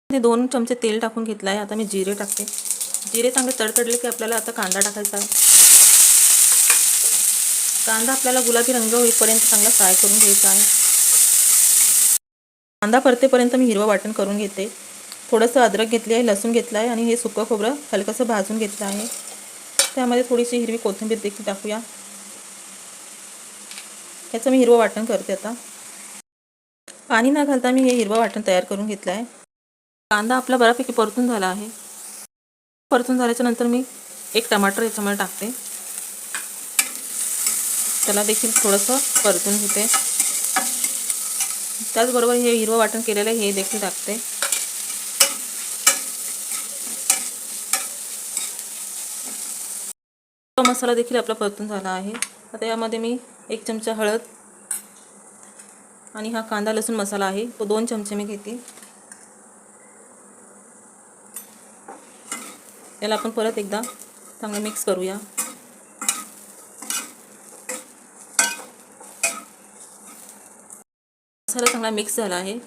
ते 2 चमचे तेल टाकून घेतलं आहे. आता मी जिरे टाकते. जिरे चांगले तडतडले की आपल्याला आता कांदा टाकायचा आहे. कांदा आपल्याला गुलाबी रंग होईपर्यंत चांगला फ्राय करून घ्यायचा आहे. कांदा परतेपर्यंत मी हिरवं वाटण करून घेते. थोडंसं अद्रक घेतली आहे, लसूण घेतलं आहे आणि हे सुकं खोबरं हलकंसं भाजून घेतलं आहे. त्यामध्ये थोडीशी हिरवी कोथिंबीर देखील टाकूया. याचं मी हिरवं वाटण करते. आता पाणी न घालता मी हे हिरवं वाटण तयार करून घेतलं आहे. कांदा आपला बऱ्यापैकी परतून झाला आहे. परतून झाल्याच्या नंतर मी एक टमाटर याच्यामध्ये टाकते. त्याला देखील थोडंसं परतून घेते. त्याचबरोबर हे हिरवं वाटण केलेलं हे देखील टाकते. मसाला देखील आपला परतून झाला आहे. आता यामध्ये मी 1 चमचा हळद आणि हा कांदा लसूण मसाला आहे तो 2 चमचे मी घेते. याला आपण परत एकदा चांगलं मिक्स करूया. मसाला चांगला मिक्स झाला आहे.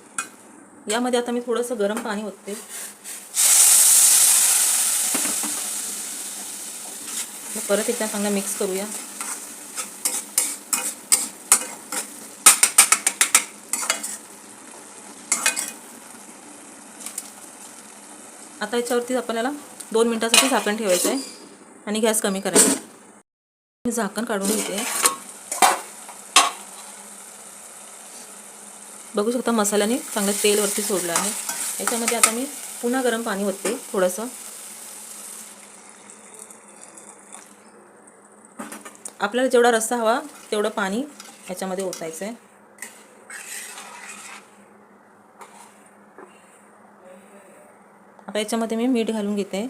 यामध्ये आता मी थोडंसं गरम पाणी ओतते. परत एकदा चांगला मिक्स करूया. आता याच्यावरती आपल्याला 2 मिनिटांसाठी झाकण ठेवायचं आहे आणि गॅस कमी करायचा. मी झाकण काढून घेते. बघू शकता मसाल्याने चांगलं तेल वरती सोडलं आहे. याच्यामध्ये आता मी पुन्हा गरम पाणी ओतते थोडंसं. आपल्याला जेवढा रस्सा हवा तेवढं पाणी याच्यामध्ये ओतायचं आहे. आता याच्यामध्ये मी मीठ घालून घेते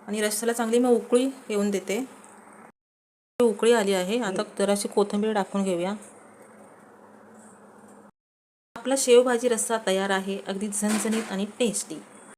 आणि रस्स्याला चांगली मी उकळी येऊन देते. उकळी आली आहे. आता जराशी कोथिंबीर टाकून घेऊया. आपला शेवभाजी रस्सा तयार आहे. अगदी झणझणीत आणि टेस्टी.